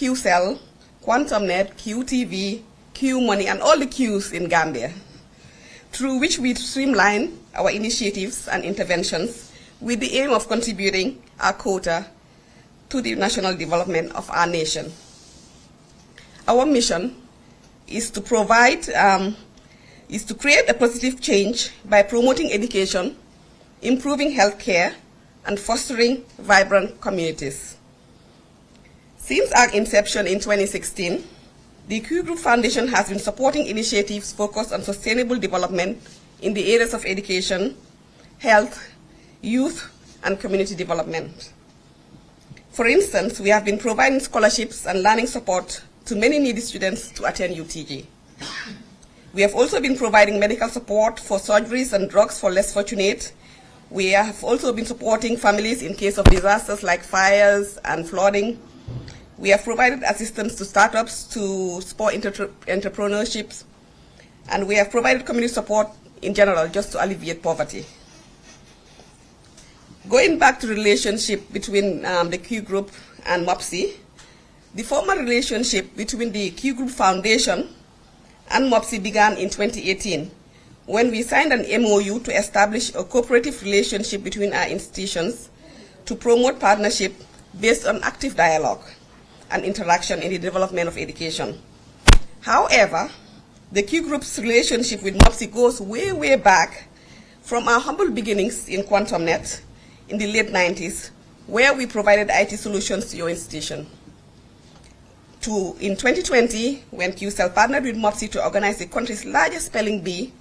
QCell, QuantumNet, QTV, QMoney, and all the Qs in Gambia, through which we streamline our initiatives and interventions with the aim of contributing our quota to the national development of our nation. Our mission is to create a positive change by promoting education, improving healthcare, and fostering vibrant communities. Since our inception in 2016, the Qgroup Foundation has been supporting initiatives focused on sustainable development in the areas of education, health, youth, and community development. For instance, we have been providing scholarships and learning support to many needy students to attend UTG. We have also been providing medical support for surgeries and drugs for less fortunate. We have also been supporting families in case of disasters like fires and flooding. We have provided assistance to startups to support entrepreneurships, and we have provided community support in general just to alleviate poverty. Going back to the relationship between the Qgroup and MOPSI, the formal relationship between the Qgroup Foundation and MOPSI began in 2018 when we signed an MOU to establish a cooperative relationship between our institutions to promote partnership based on active dialogue and interaction in the development of education. However, the Qgroup's relationship with MOPSI goes way, way back from our humble beginnings in QuantumNet in the late 90s, where we provided IT solutions to your institution, to in 2020, when QCell partnered with MOPSI to organize the country's largest spelling bee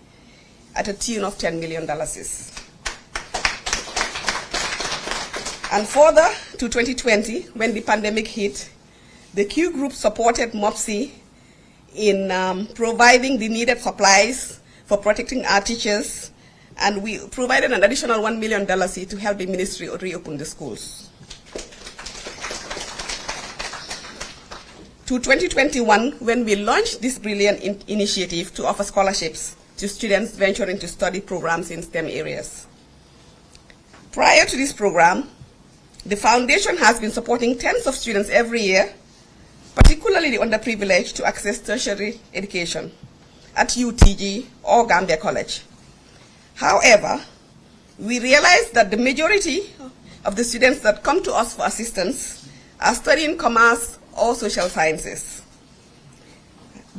at a tune of $10 million. And further to 2020, when the pandemic hit, the Qgroup supported MOPSI in providing the needed supplies for protecting our teachers, and we provided an additional $1 million to help the ministry reopen the schools. To 2021, when we launched this brilliant initiative to offer scholarships to students venturing to study programs in STEM areas. Prior to this program, the foundation has been supporting tens of students every year, particularly the underprivileged, to access tertiary education at UTG or Gambia College. However, we realized that the majority of the students that come to us for assistance are studying commerce or social sciences.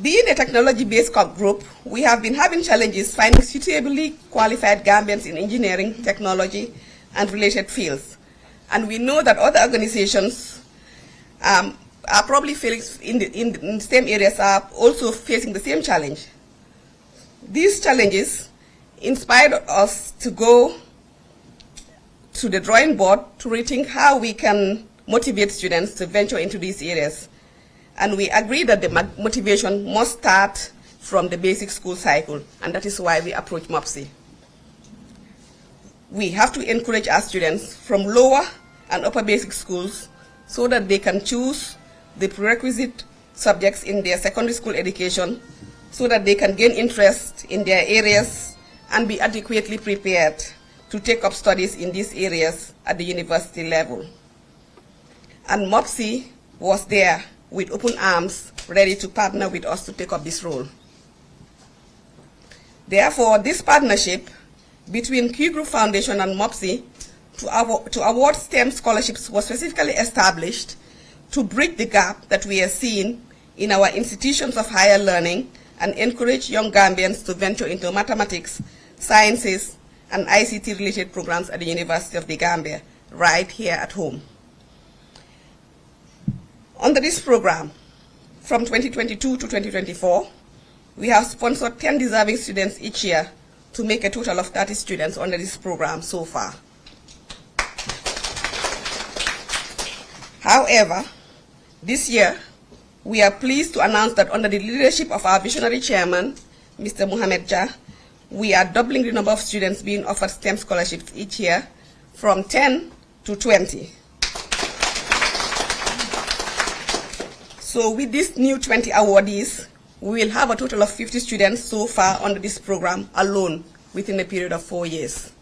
Being a technology-based group, we have been having challenges finding suitably qualified Gambians in engineering, technology, and related fields. And we know that other organizations are probably in the same areas are also facing the same challenge. These challenges inspired us to go to the drawing board to rethink how we can motivate students to venture into these areas. And we agree that the motivation must start from the basic school cycle, and that is why we approach MOPSI. We have to encourage our students from lower and upper basic schools so that they can choose the prerequisite subjects in their secondary school education so that they can gain interest in their areas and be adequately prepared to take up studies in these areas at the university level. And MOPSI was there with open arms, ready to partner with us to take up this role. Therefore, this partnership between Qgroup Foundation and MOPSI to award STEM scholarships was specifically established to bridge the gap that we are seeing in our institutions of higher learning and encourage young Gambians to venture into mathematics, sciences, and ICT-related programs at the University of the Gambia, right here at home. Under this program, from 2022 to 2024, we have sponsored 10 deserving students each year to make a total of 30 students under this program so far. However, this year, we are pleased to announce that under the leadership of our visionary chairman, Mr. Mohamed Jah, we are doubling the number of students being offered STEM scholarships each year from 10 to 20. So with these new 20 awardees, we will have a total of 50 students so far under this program alone within a period of 4 years.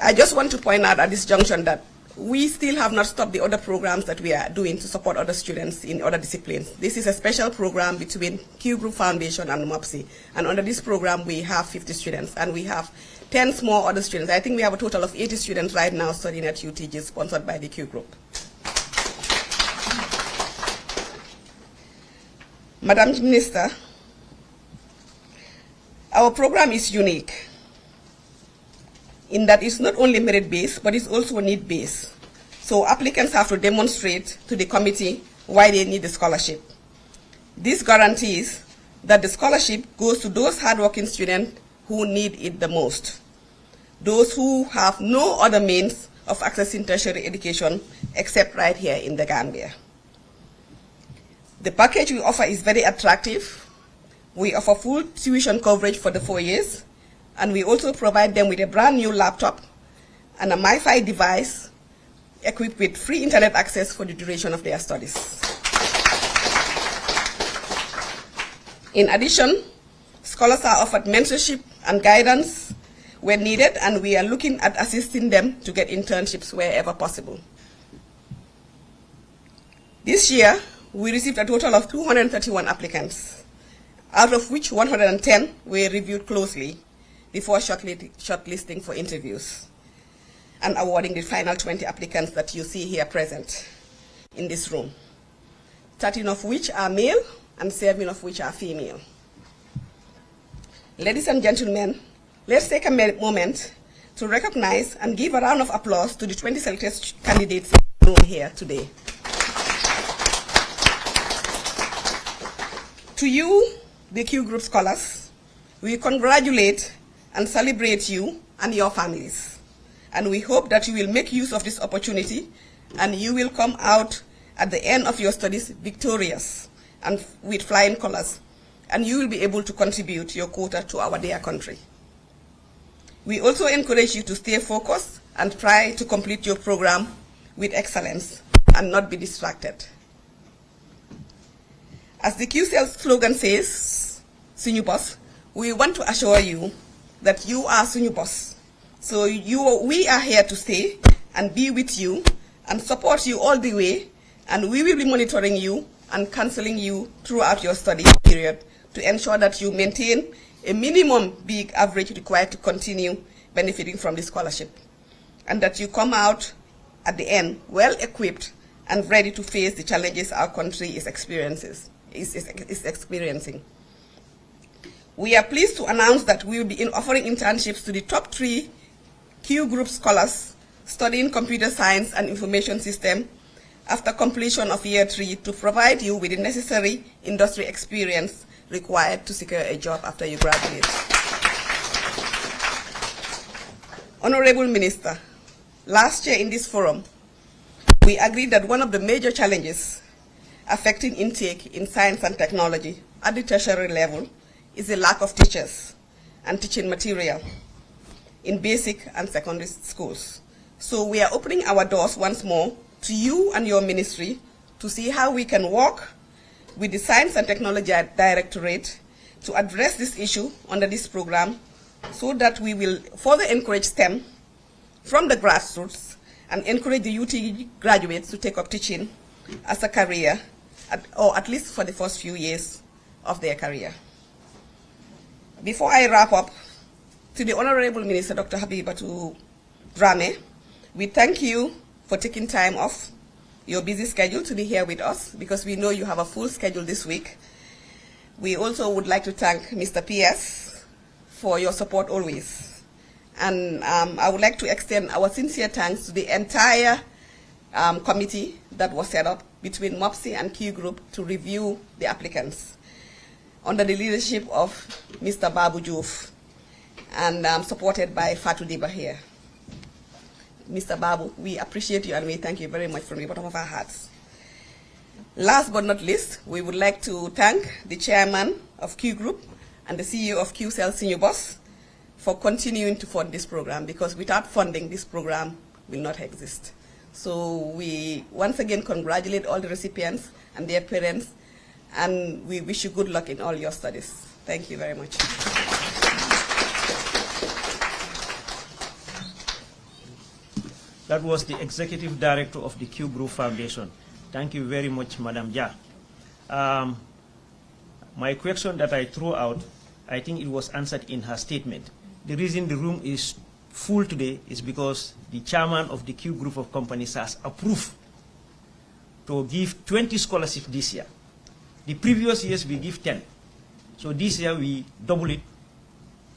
I just want to point out at this junction that we still have not stopped the other programs that we are doing to support other students in other disciplines. This is a special program between Qgroup Foundation and MOPSI. And under this program, we have 50 students, and we have 10 small other students. I think we have a total of 80 students right now studying at UTG, sponsored by the Qgroup. Madam Minister, our program is unique in that it's not only merit-based, but it's also need-based. So applicants have to demonstrate to the committee why they need the scholarship. This guarantees that the scholarship goes to those hardworking students who need it the most, those who have no other means of accessing tertiary education except right here in the Gambia. The package we offer is very attractive. We offer full tuition coverage for the 4 years, and we also provide them with a brand new laptop and a MiFi device equipped with free internet access for the duration of their studies. In addition, scholars are offered mentorship and guidance when needed, and we are looking at assisting them to get internships wherever possible. This year, we received a total of 231 applicants, out of which 110 were reviewed closely before shortlisting for interviews and awarding the final 20 applicants that you see here present in this room, 13 of which are male and 7 of which are female. Ladies and gentlemen, let's take a moment to recognize and give a round of applause to the 20 selected candidates in the room here today. To you, the Qgroup scholars, we congratulate and celebrate you and your families. And we hope that you will make use of this opportunity and you will come out at the end of your studies victorious and with flying colors, and you will be able to contribute your quota to our dear country. We also encourage you to stay focused and try to complete your program with excellence and not be distracted. As the QCell slogan says, Senior Boss, we want to assure you that you are Senior Boss. So we are here to stay and be with you and support you all the way, and we will be monitoring you and counseling you throughout your study period to ensure that you maintain a minimum big average required to continue benefiting from the scholarship, and that you come out at the end well equipped and ready to face the challenges our country is experiencing. We are pleased to announce that we will be offering internships to the top 3 Qgroup scholars studying computer science and information system after completion of year 3 to provide you with the necessary industry experience required to secure a job after you graduate. Honorable Minister, last year in this forum, we agreed that one of the major challenges affecting intake in science and technology at the tertiary level is the lack of teachers and teaching material in basic and secondary schools. So we are opening our doors once more to you and your ministry to see how we can work with the Science and Technology Directorate to address this issue under this program, so that we will further encourage STEM from the grassroots and encourage the UTG graduates to take up teaching as a career, or at least for the first few years of their career. Before I wrap up, to the Honorable Minister, Dr. Habibatu Drame, we thank you for taking time off your busy schedule to be here with us, because we know you have a full schedule this week. We also would like to thank Mr. PS for your support always. And I would like to extend our sincere thanks to the entire committee that was set up between MOPSI and Qgroup to review the applicants, under the leadership of Mr. Babu Juf, and supported by Fatou Diba here. Mr. Babu, we appreciate you and we thank you very much from the bottom of our hearts. Last but not least, we would like to thank the chairman of Qgroup and the CEO of QCell, Senior Boss, for continuing to fund this program, because without funding, this program will not exist. So we once again congratulate all the recipients and their parents, and we wish you good luck in all your studies. Thank you very much. That was the Executive Director of the Qgroup Foundation. Thank you very much, Madam Ja. My question that I threw out, I think it was answered in her statement. The reason the room is full today is because the chairman of the Q Group of Companies has approved to give 20 scholarships this year. The previous years we give 10. So this year we double it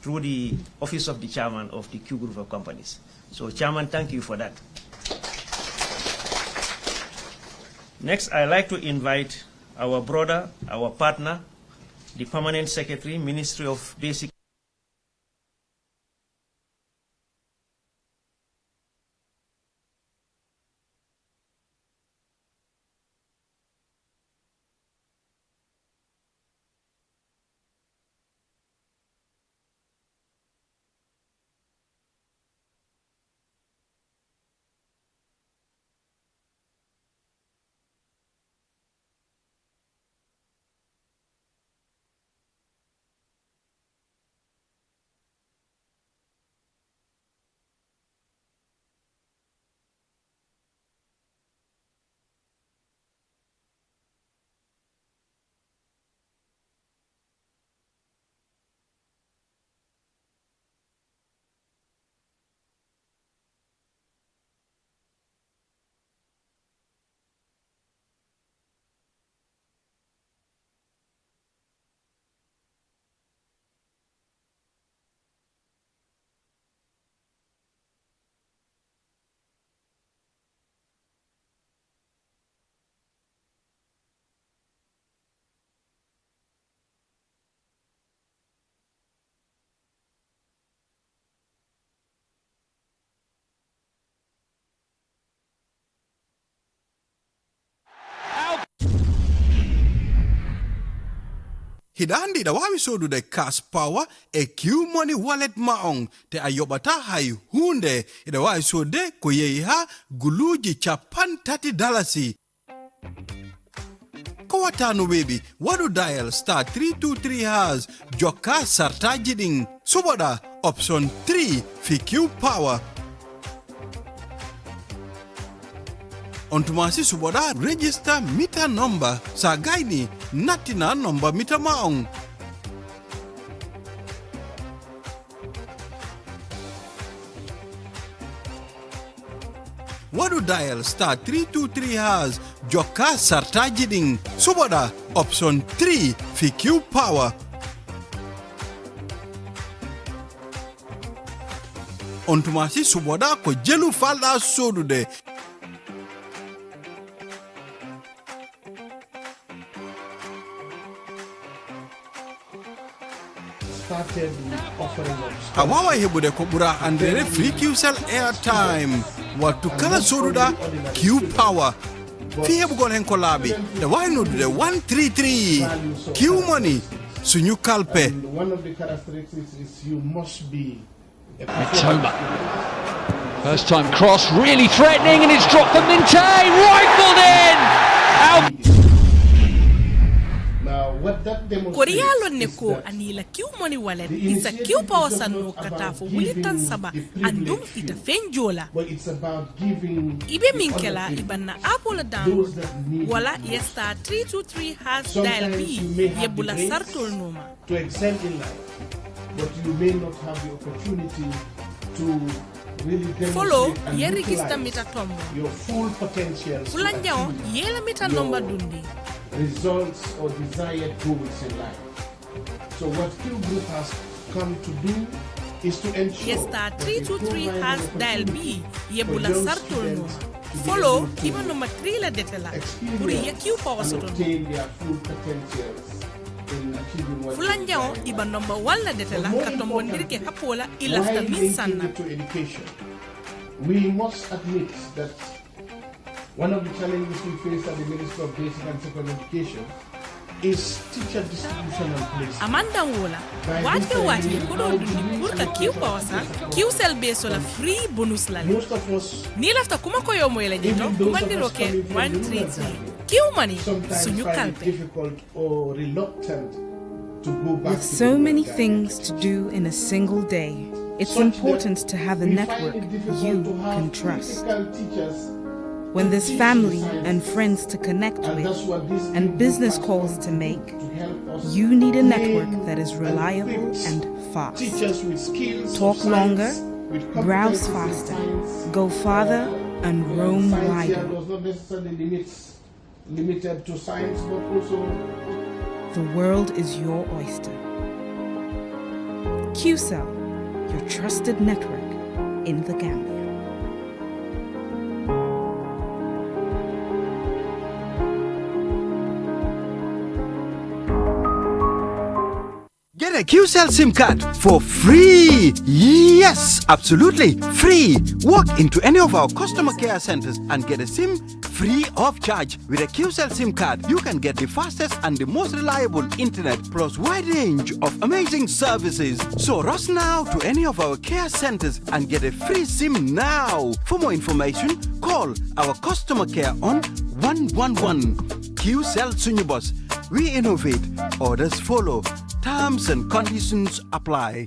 through the office of the chairman of the Q Group of Companies. So chairman, thank you for that. Next, I'd like to invite our brother, our partner, the Permanent Secretary, Ministry of Basic Hidandi da wawi sodude cash power e Q money wallet maong te ayobata hay hunde ida wawi sode ko yehi ha guluji $30. Ko watano baby wadu dial star 323 has joka sartaji ding suboda option 3 fi Q power. Ontumasi suboda register meter number sa gaini natina number meter maong. Wadu dial star 323 has joka sartaji ding suboda option 3 fi Q power. Ontumasi suboda ko jelu falda sodude. Awawa hebude ko bura andere free QCell airtime watu kala soruda Q power fi hebugol hen ko labi da wayno de 133 Q money sunyu kalpe. One of the characteristics is you must be Mitoma. First time cross, really threatening, and it's dropped for Minte, rifled in! Out! Korealo neko anila Q money wallet isa Q power sanu katafo wulitan saba andum ita fenjola. Ibe minkela ibanna Apple down wala yesta 323 has dial B yebula sartol noma. To excel in life, but you may not have the opportunity to really follow ye register mita tombo your full potential. Fulanjao yela mita number dundi. Results or desired goals in life. So what Qgroup has come to do is to ensure Yesta 323 has dial B yebula sartol no follow even no matrila detela puri ye Q power soton obtain their full potentials in achieving what Fulanjao iba number 1 la detela katombo ndirike hapola ilafta min sanna to education. We must admit that one of the challenges we face at the Ministry of Basic and Secondary Education is teacher distribution and placement. Amanda Wola, wati kudo dundi burka Q pawasa, Q cell base la free bonus la. Most of us, ni lafta kuma ko yomo yele jito, kumandi roke 133. Q money, sunyu kalpe. difficult or reluctant to go back. With so many things to do in a single day, It's important to have a network you can trust. When there's family and friends to connect with and business calls to make, you need a network that is reliable and fast. Talk longer, browse faster, go farther, and roam wider. Limited to science, but also The world is your oyster. QCell, your trusted network in the Gambia. Get a QCell SIM card for free. Yes, absolutely free. Walk into any of our customer care centers and get a SIM free of charge. With a QCell SIM card, you can get the fastest and the most reliable internet plus wide range of amazing services. So rush now to any of our care centers and get a free SIM now. For more information, call our customer care on 111. QCell Sunyubus. We innovate, others follow. Terms and conditions apply.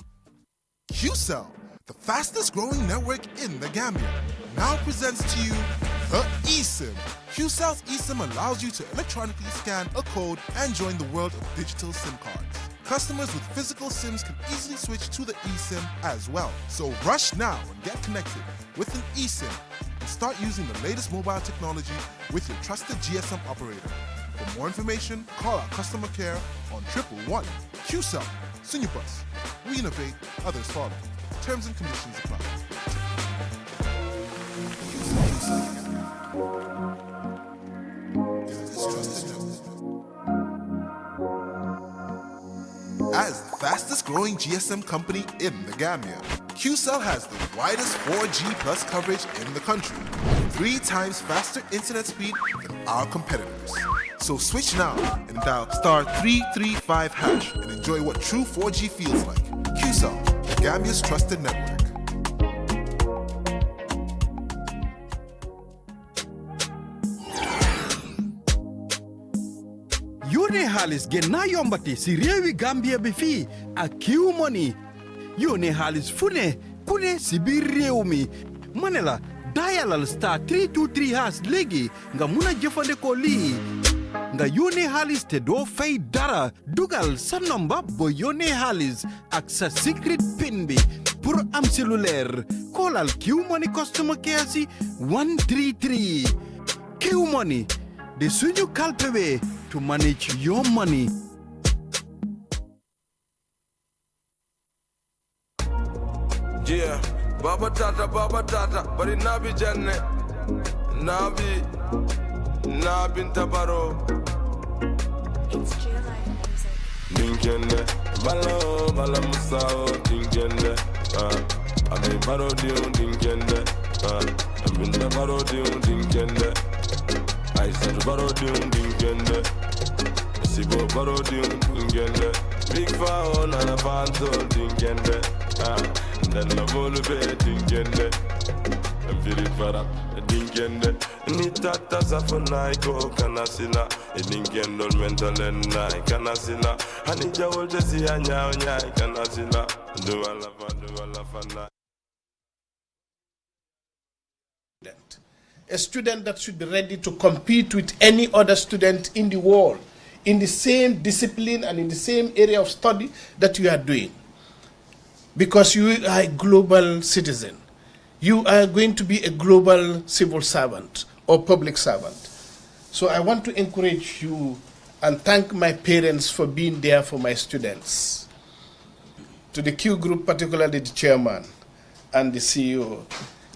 Qcell, the fastest growing network in the Gambia, now presents to you the eSIM. Qcell's eSIM allows you to electronically scan a code and join the world of digital SIM cards. Customers with physical SIMs can easily switch to the eSIM as well. So rush now and get connected with an eSIM and start using the latest mobile technology with your trusted GSM operator. For more information, call our customer care on 111. QCell, Sunyubus. We innovate, others follow. Terms and conditions apply. As the fastest growing GSM company in the Gambia, Qcell has the widest 4G plus coverage in the country, 3 times faster internet speed than our competitors. So switch now and dial *335# and enjoy what true 4G feels like. Qcell, the Gambia's trusted network. Yone halis gena yombati si rewi Gambia bi fi ak Q Money. Yone halis fune kune si bir rew mi. Manela dialal *323# legi nga muna jëfandikoo lii. Nga yone halis te do fay dara. Dugal sa number bo yone halis ak sa secret pin bi pour am cellulaire. Callal Q Money customer care si 133. Q Money, the suñu kalpe way to manage your money. Yeah, Baba Tata, but it Nabi Janne, Nabi Tabaro. It's J Life Music. Dingende, Bala Musao, Dingende, I mean Baro Dion Dingende, I mean the Baro Dion Dingende, I said Baro Dion Dingende, Sibo Baro Dion Dingende, Big Phone and a Fanto Dingende, then the Volube Dingende, and Philip Farah Dingende, Nitata Safonaiko Canasina, and Dingendo mental and Nai Canasina, Hanija will just see Anya Canasina, do Alafana. A student that should be ready to compete with any other student in the world in the same discipline and in the same area of study that you are doing. Because you are a global citizen. You are going to be a global civil servant or public servant. So I want to encourage you and thank my parents for being there for my students. To the Q Group, particularly the chairman and the CEO.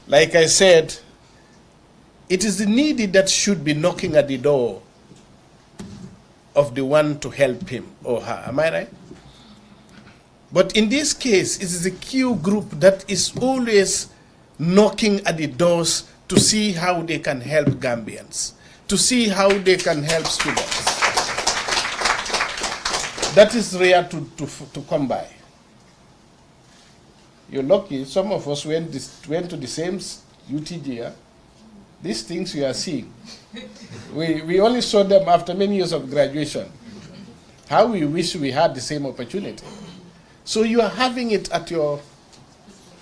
Like I said, it is the needy that should be knocking at the door of the one to help him or her. Am I right? But in this case, it is the Q Group that is always knocking at the doors to see how they can help Gambians, to see how they can help students. That is rare to come by. You're lucky. Some of us went to the same UTG. Huh? These things we are seeing, we only saw them after many years of graduation. How we wish we had the same opportunity. So you are having it at your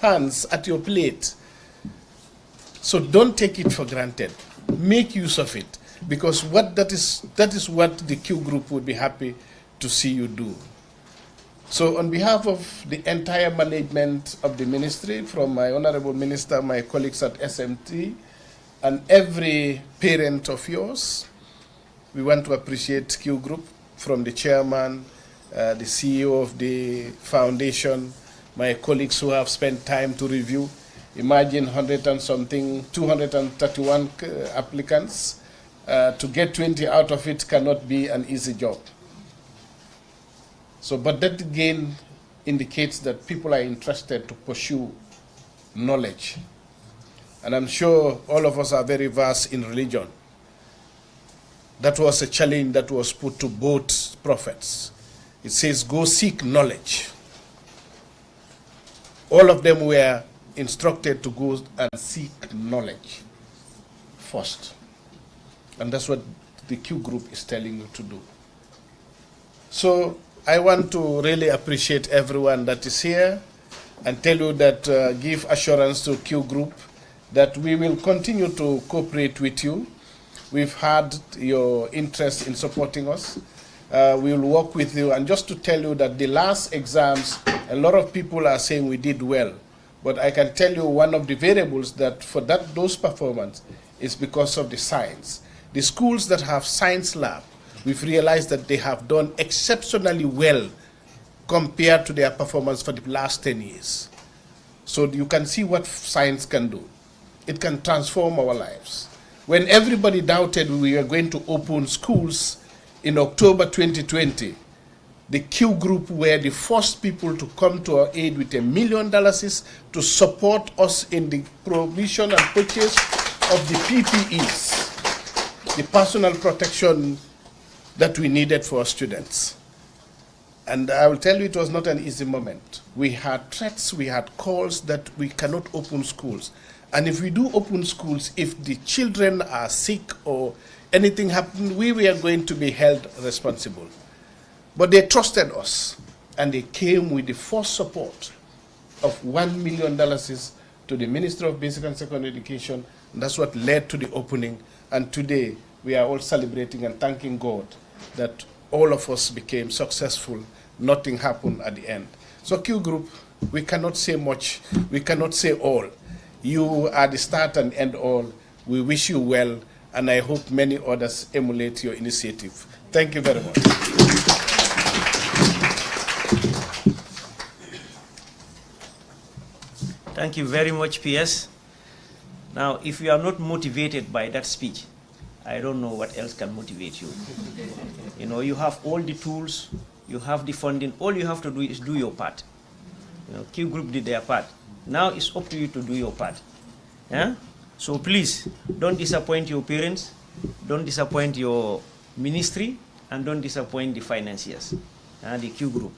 hands at your plate. So don't take it for granted. Make use of it, because that is what the Q Group would be happy to see you do. So on behalf of the entire management of the ministry, from my honorable minister, my colleagues at SMT, and every parent of yours, we want to appreciate Q Group, from the chairman, the CEO of the foundation, my colleagues who have spent time to review. Imagine 100 and something, 231 applicants. To get 20 out of it cannot be an easy job. So, but that again indicates that people are interested to pursue knowledge. And I'm sure all of us are very versed in religion. That was a challenge that was put to both prophets. It says, go seek knowledge. All of them were instructed to go and seek knowledge first. And that's what the Q Group is telling you to do. So I want to really appreciate everyone that is here and tell you that, give assurance to Q Group that we will continue to cooperate with you. We've had your interest in supporting us. We will work with you. And just to tell you that the last exams, a lot of people are saying we did well. But I can tell you one of the variables that for those performance is because of the science. The schools that have science lab, we've realized that they have done exceptionally well compared to their performance for the last 10 years. So you can see what science can do. It can transform our lives. When everybody doubted we were going to open schools in October 2020, the Q Group were the first people to come to our aid with $1 million to support us in the provision and purchase of the PPEs, the personal protection that we needed for our students. And I will tell you, it was not an easy moment. We had threats, we had calls that we cannot open schools. And if we do open schools, if the children are sick or anything happened, we were going to be held responsible. But they trusted us, and they came with the first support of $1 million to the Ministry of Basic and Secondary Education. And that's what led to the opening. And today, we are all celebrating and thanking God that all of us became successful. Nothing happened at the end. So Q Group, we cannot say much. We cannot say all. You are the start and end all. We wish you well, and I hope many others emulate your initiative. Thank you very much. Thank you very much, PS. Now, if you are not motivated by that speech, I don't know what else can motivate you. You know, you have all the tools, you have the funding, all you have to do is do your part. You know, Q Group did their part. Now it's up to you to do your part. Yeah? So please, don't disappoint your parents, don't disappoint your ministry, and don't disappoint the financiers, the Q Group.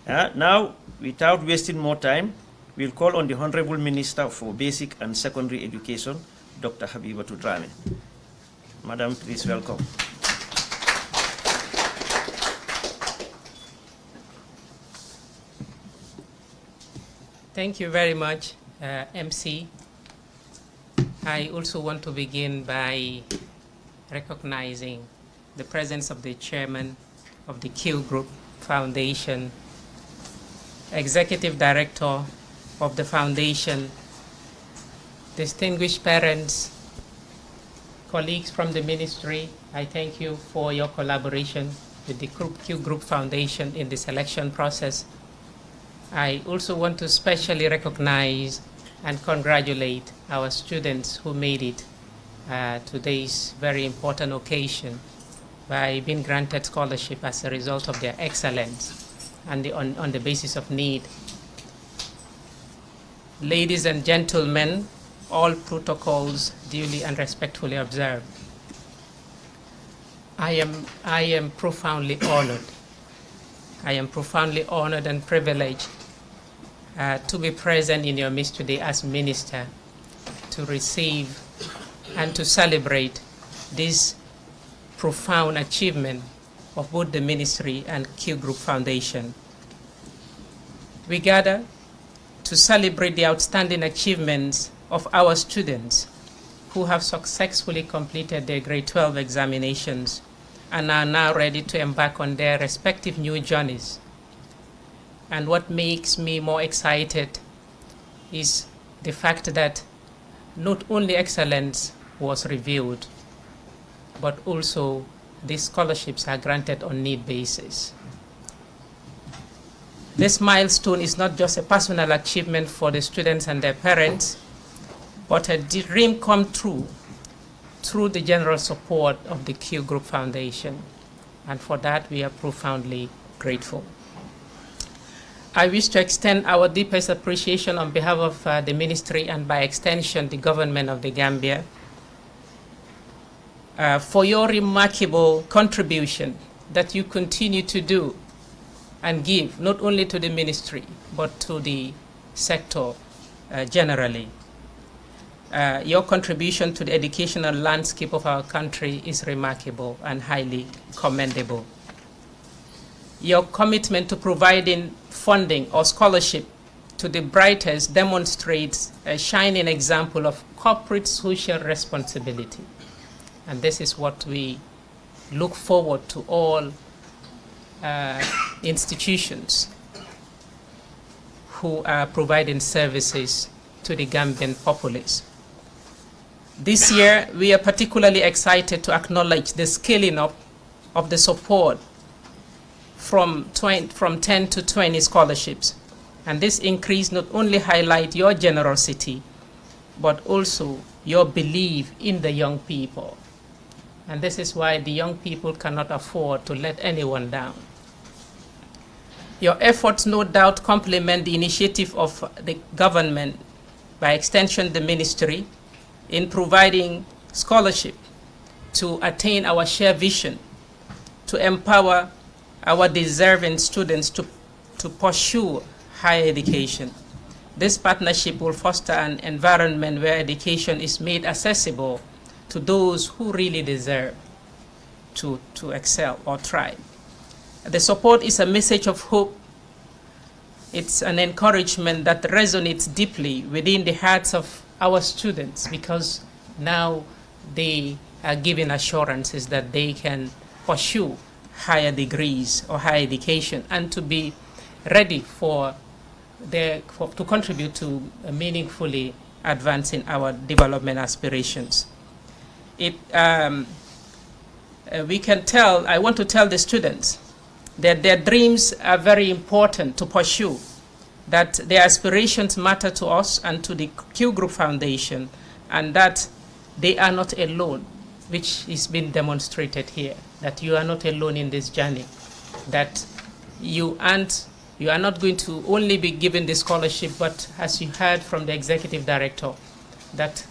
Now, without wasting more time, we'll call on the Honorable Minister for Basic and Secondary Education, Dr. Habibatu Drame. Madam, please welcome. Thank you very much, MC. I also want to begin by recognizing the presence of the chairman of the Q Group Foundation, executive director of the foundation, distinguished parents, colleagues from the ministry. I thank you for your collaboration with the Q Group Foundation in the selection process. I also want to specially recognize and congratulate our students who made it today's very important occasion by being granted scholarship as a result of their excellence and on the basis of need. Ladies and gentlemen, all protocols duly and respectfully observed. I am profoundly honored. I am profoundly honored and privileged to be present in your midst today as minister to receive and to celebrate this profound achievement of both the ministry and Q Group Foundation. We gather to celebrate the outstanding achievements of our students who have successfully completed their grade 12 examinations and are now ready to embark on their respective new journeys. And what makes me more excited is the fact that not only excellence was revealed, but also these scholarships are granted on need basis. This milestone is not just a personal achievement for the students and their parents, but a dream come true through the general support of the Qgroup Foundation. And for that, we are profoundly grateful. I wish to extend our deepest appreciation on behalf of the ministry and by extension, the government of the Gambia, for your remarkable contribution that you continue to do and give, not only to the ministry, but to the sector generally. Your contribution to the educational landscape of our country is remarkable and highly commendable. Your commitment to providing funding or scholarship to the brightest demonstrates a shining example of corporate social responsibility. And this is what we look forward to all institutions who are providing services to the Gambian populace. This year, we are particularly excited to acknowledge the scaling up of the support from 10 to 20 scholarships. And this increase not only highlights your generosity, but also your belief in the young people. And this is why the young people cannot afford to let anyone down. Your efforts no doubt complement the initiative of the government, by extension the ministry, in providing scholarship to attain our shared vision, to empower our deserving students to pursue higher education. This partnership will foster an environment where education is made accessible to those who really deserve to excel or thrive. The support is a message of hope. It's an encouragement that resonates deeply within the hearts of our students, because now they are given assurances that they can pursue higher degrees or higher education and to be ready to contribute to meaningfully advancing our development aspirations. I want to tell the students that their dreams are very important to pursue, that their aspirations matter to us and to the Qgroup Foundation, and that they are not alone, which is being demonstrated here, that you are not alone in this journey, that you are not going to only be given the scholarship, but as you heard from the executive director, that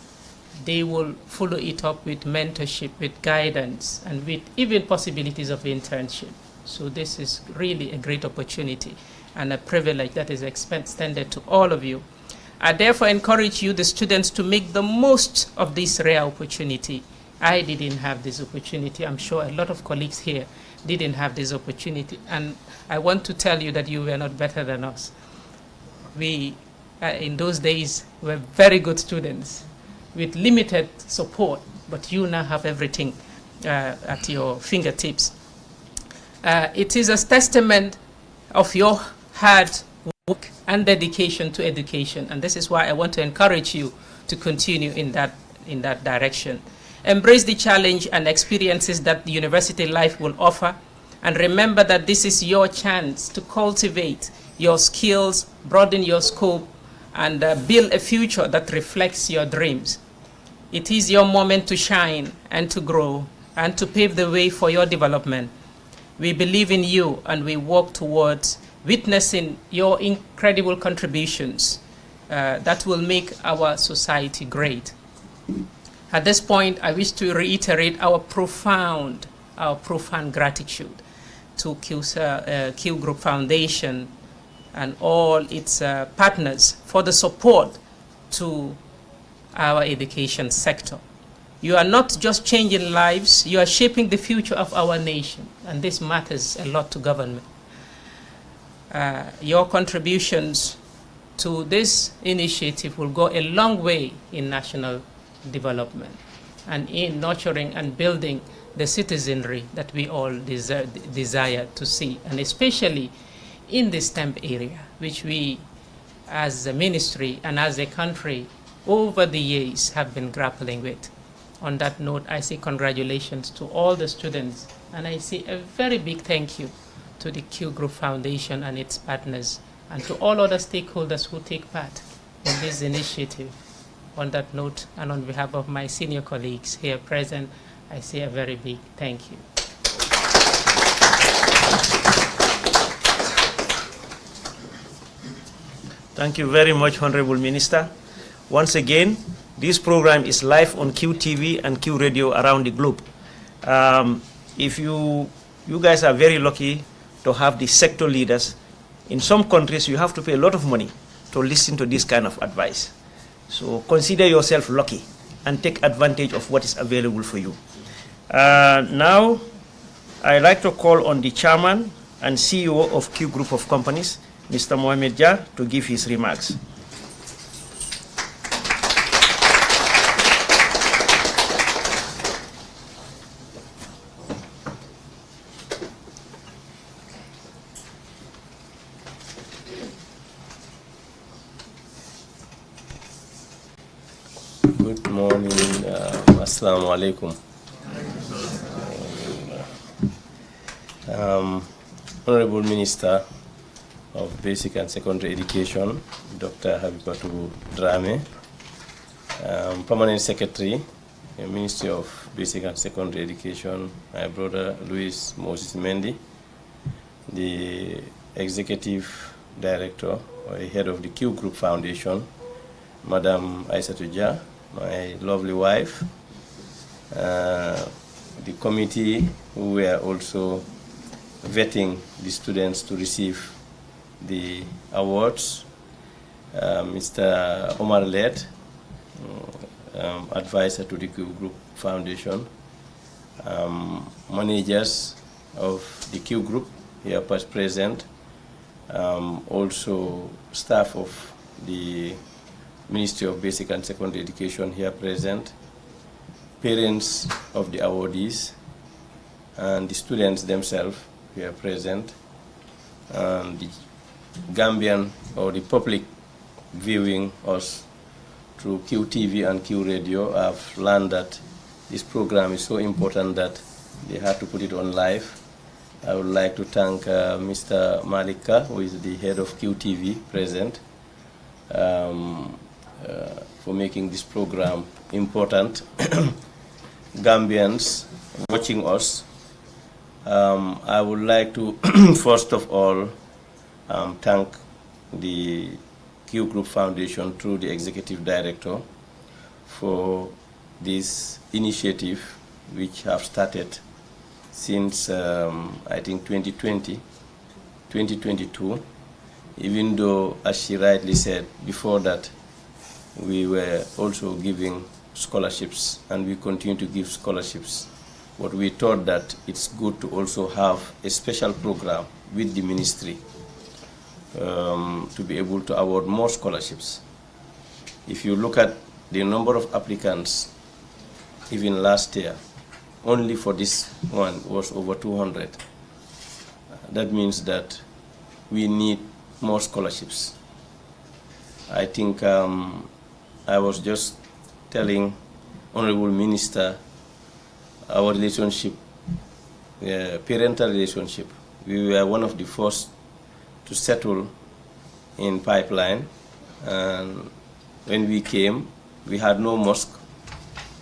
they will follow it up with mentorship, with guidance, and with even possibilities of internship. So this is really a great opportunity and a privilege that is extended to all of you. I therefore encourage you, the students, to make the most of this rare opportunity. I didn't have this opportunity. I'm sure a lot of colleagues here didn't have this opportunity. And I want to tell you that you were not better than us. We, in those days, were very good students with limited support, but you now have everything at your fingertips. It is a testament of your hard work and dedication to education, and this is why I want to encourage you to continue in that direction. Embrace the challenge and experiences that the university life will offer, and remember that this is your chance to cultivate your skills, broaden your scope, and build a future that reflects your dreams. It is your moment to shine and to grow and to pave the way for your development. We believe in you, and we work towards witnessing your incredible contributions that will make our society great. At this point, I wish to reiterate our profound gratitude to Qgroup Foundation and all its partners for the support to our education sector. You are not just changing lives, you are shaping the future of our nation, and this matters a lot to government. Your contributions to this initiative will go a long way in national development and in nurturing and building the citizenry that we all desire to see, and especially in the STEM area, which we as a ministry and as a country over the years have been grappling with. On that note, I say congratulations to all the students, and I say a very big thank you to the Qgroup Foundation and its partners, and to all other stakeholders who take part in this initiative. On that note, and on behalf of my senior colleagues here present, I say a very big thank you. Thank you very much, Honorable Minister. Once again, this program is live on QTV and Q Radio around the globe. If you guys are very lucky to have the sector leaders. In some countries, you have to pay a lot of money to listen to this kind of advice. So consider yourself lucky and take advantage of what is available for you. Now, I'd like to call on the chairman and CEO of Q Group of Companies, Mr. Mohamed Jah, to give his remarks. Good morning, Assalamu alaikum. Honorable Minister of Basic and Secondary Education, Dr. Habibatu Drame, Permanent Secretary, Ministry of Basic and Secondary Education, my brother Luis Moses Mendy, the Executive Director or Head of the Q Group Foundation, Madam Aissatou Jah, my lovely wife, the committee who were also vetting the students to receive the awards, Mr. Omar Led, advisor to the Q Group Foundation, managers of the Q Group here present, also staff of the Ministry of Basic and Secondary Education here present, parents of the awardees, and the students themselves here present, and the Gambian or the public viewing us through QTV and Q Radio. I've learned that this program is so important that they had to put it on live. I would like to thank Mr. Malika, who is the head of QTV present, for making this program important. Gambians watching us, I would like to first of all thank the Q Group Foundation through the Executive Director for this initiative which have started since I think 2020, 2022, even though, as she rightly said, before that we were also giving scholarships and we continue to give scholarships. But we thought that it's good to also have a special program with the ministry to be able to award more scholarships. If you look at the number of applicants, even last year, only for this one was over 200. That means that we need more scholarships. I think I was just telling Honorable Minister our relationship, parental relationship. We were one of the first to settle in Pipeline, and when we came, we had no mosque,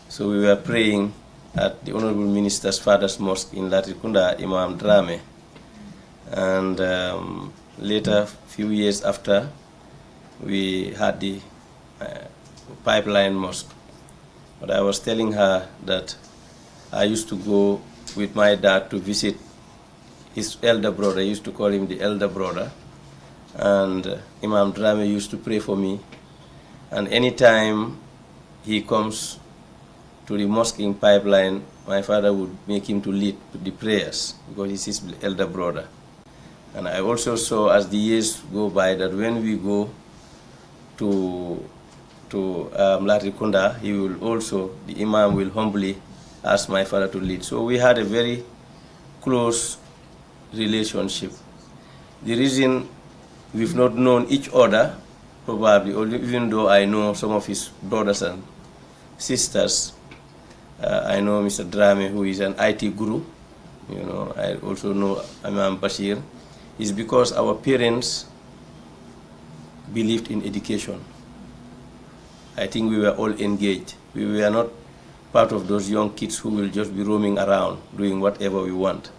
so we were praying at the Honorable Minister's father's mosque in Latrikunda, Imam Drame, and later, few years after, we had the Pipeline Mosque. But I was telling her that I used to go with my dad to visit his elder brother. I used to call him the elder brother. And Imam Drame used to pray for me. And anytime he comes to the mosque in Pipeline, my father would make him to lead the prayers because he's his elder brother. And I also saw as the years go by that when we go to Latrikunda, he will also, the Imam will humbly ask my father to lead. So we had a very close relationship. The reason we've not known each other, probably, or even though I know some of his brothers and sisters, I know Mr. Drame, who is an IT guru. You know, I also know Imam Bashir, is because our parents believed in education. I think we were all engaged. We were not part of those young kids who will just be roaming around doing whatever we want.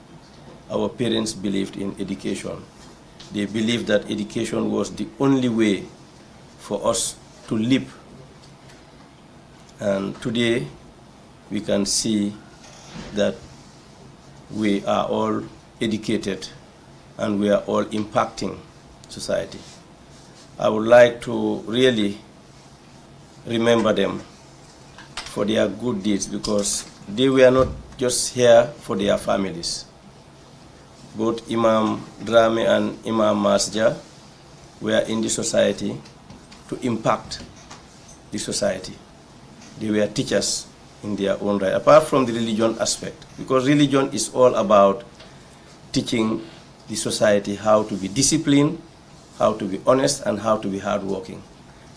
Our parents believed in education. They believed that education was the only way for us to live. And today, we can see that we are all educated and we are all impacting society. I would like to really remember them for their good deeds, because they were not just here for their families. Both Imam Drame and Imam Masja were in the society to impact the society. They were teachers in their own right, apart from the religion aspect, because religion is all about teaching the society how to be disciplined, how to be honest, and how to be hardworking.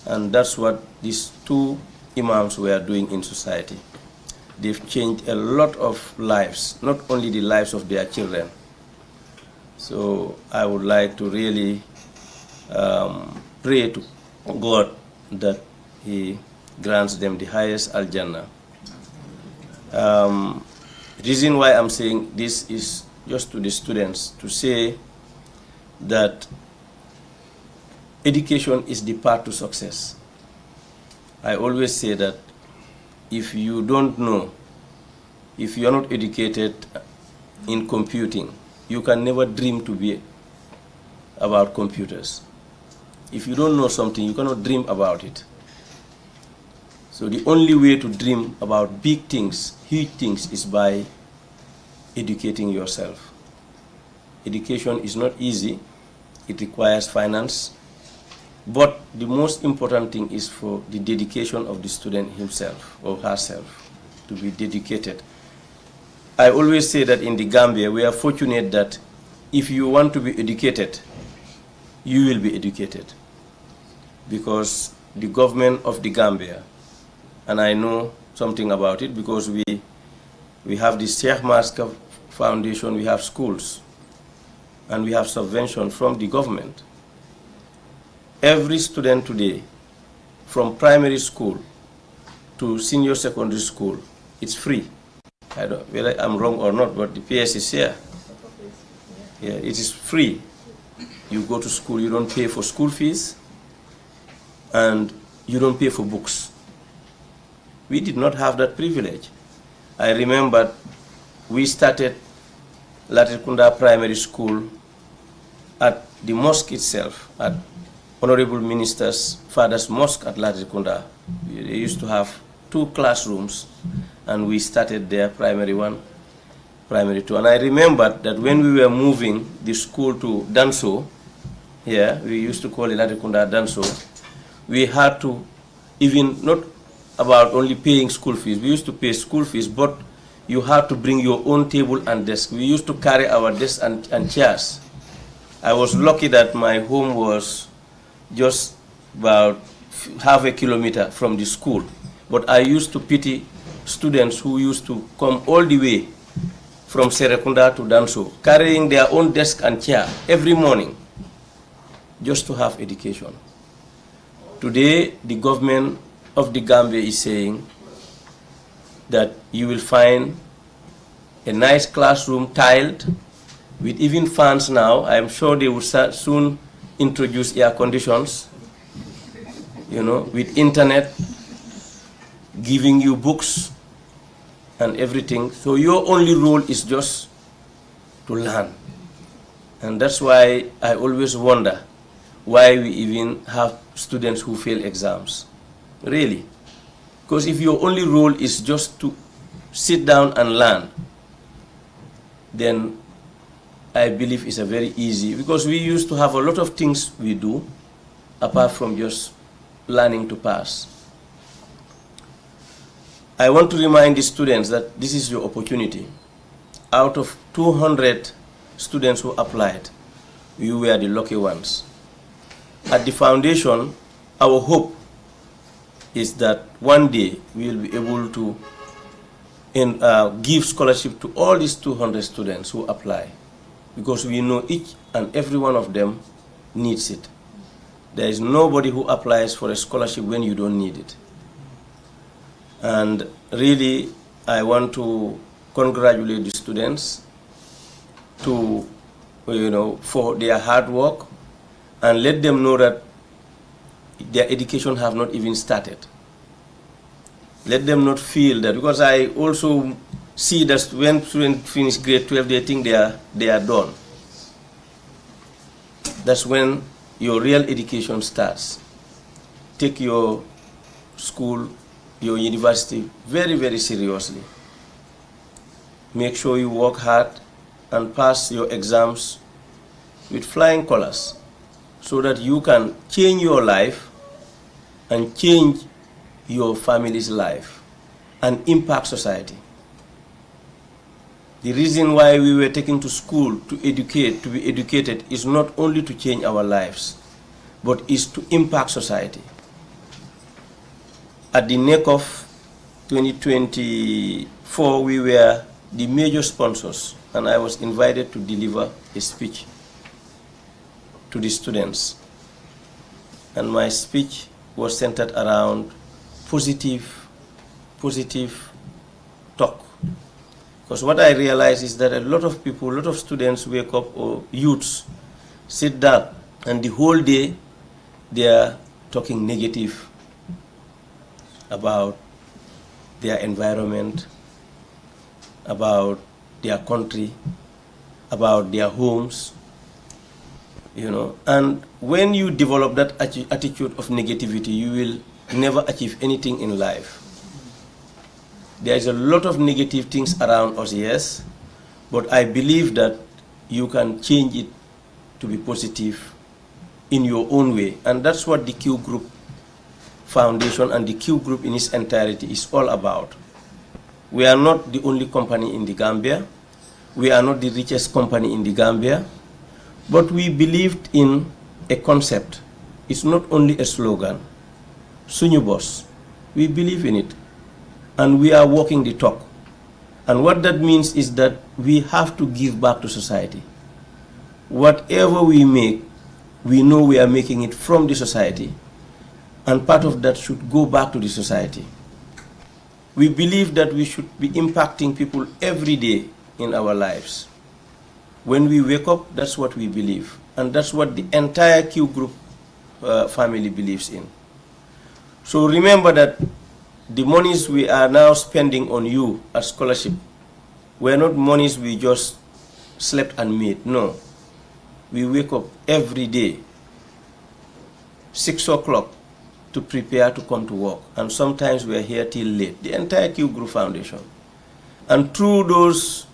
And that's what these two imams were doing in society. They've changed a lot of lives, not only the lives of their children. So I would like to really pray to God that He grants them the highest Al-Jannah. Reason why I'm saying this is just to the students, to say that education is the path to success. I always say that if you don't know, if you are not educated in computing, you can never dream to be about computers. If you don't know something, you cannot dream about it. So the only way to dream about big things, huge things, is by educating yourself. Education is not easy. It requires finance. But the most important thing is for the dedication of the student himself or herself to be dedicated. I always say that in the Gambia, we are fortunate that if you want to be educated, you will be educated. Because the government of the Gambia, and I know something about it because we have the Sheikh Maska Foundation, we have schools, and we have subvention from the government. Every student today, from primary school to senior secondary school, it's free. I don't know whether I'm wrong or not, but the PS is here. Yeah, it is free. You go to school, you don't pay for school fees, and you don't pay for books. We did not have that privilege. I remember we started Latrikunda Primary School at the mosque itself, at Honorable Minister's father's mosque at Latrikunda. They used to have 2 classrooms, and we started there, primary 1, primary 2. And I remember that when we were moving the school to Danso, here, we used to call it Latrikunda Danso, we had to, even not about only paying school fees, we used to pay school fees, but you had to bring your own table and desk. We used to carry our desks and chairs. I was lucky that my home was just about half a kilometer from the school. But I used to pity students who used to come all the way from Serekunda to Danso, carrying their own desk and chair every morning, just to have education. Today, the government of the Gambia is saying that you will find a nice classroom tiled with even fans now. I'm sure they will soon introduce air conditions, you know, with internet, giving you books and everything. So your only role is just to learn. And that's why I always wonder why we even have students who fail exams. Really. Because if your only role is just to sit down and learn, then I believe it's a very easy, because we used to have a lot of things we do apart from just learning to pass. I want to remind the students that this is your opportunity. Out of 200 students who applied, you were the lucky ones. At the foundation, our hope is that one day we will be able to give scholarship to all these 200 students who apply, because we know each and every one of them needs it. There is nobody who applies for a scholarship when you don't need it. And really, I want to congratulate the students for their hard work, and let them know that their education have not even started. Let them not feel that, because I also see that when students finish grade 12, they think they are done. That's when your real education starts. Take your school, your university very, very seriously. Make sure you work hard and pass your exams with flying colors, so that you can change your life and change your family's life and impact society. The reason why we were taken to school to educate, to be educated, is not only to change our lives, but is to impact society. At the neck of 2024, we were the major sponsors, and I was invited to deliver a speech to the students. And my speech was centered around positive talk. Because what I realized is that a lot of people, a lot of students wake up, or youths, sit down, and the whole day they are talking negative about their environment, about their country, about their homes, And when you develop that attitude of negativity, you will never achieve anything in life. There is a lot of negative things around us, yes, but I believe that you can change it to be positive in your own way. And that's what the Qgroup Foundation and the Qgroup in its entirety is all about. We are not the only company in the Gambia. We are not the richest company in the Gambia. But we believed in a concept. It's not only a slogan. Sunyu Boss. We believe in it. And we are walking the talk. And what that means is that we have to give back to society. Whatever we make, we know we are making it from the society. And part of that should go back to the society. We believe that we should be impacting people every day in our lives. When we wake up, that's what we believe. And that's what the entire Qgroup family believes in. So remember that the monies we are now spending on you as scholarship were not monies we just slept and made. No. We wake up every day, 6 o'clock, to prepare to come to work. And sometimes we are here till late. The entire Qgroup Foundation. And through those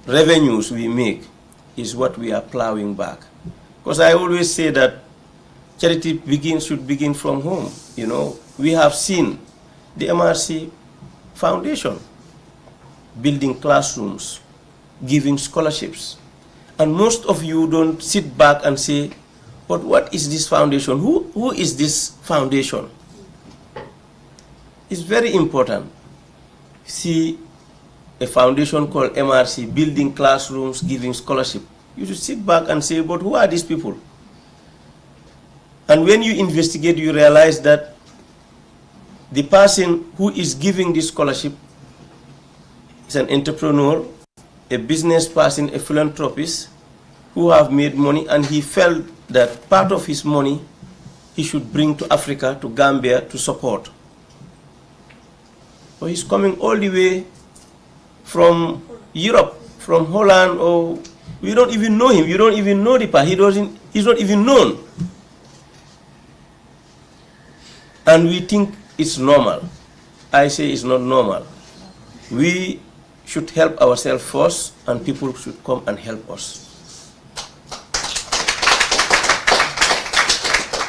revenues we make is what we are plowing back. Because I always say that charity should begin from home. We have seen the MRC Foundation building classrooms, giving scholarships. And most of you don't sit back and say, but what is this foundation? Who is this foundation? It's very important. See a foundation called MRC building classrooms, giving scholarship. You should sit back and say, but who are these people? And when you investigate, you realize that the person who is giving this scholarship is an entrepreneur, a business person, a philanthropist who have made money, and he felt that part of his money he should bring to Africa, to Gambia, to support. So he's coming all the way from Europe, from Holland, or we don't even know him. You don't even know the part. He's not even known. And we think it's normal. I say it's not normal. We should help ourselves first, and people should come and help us.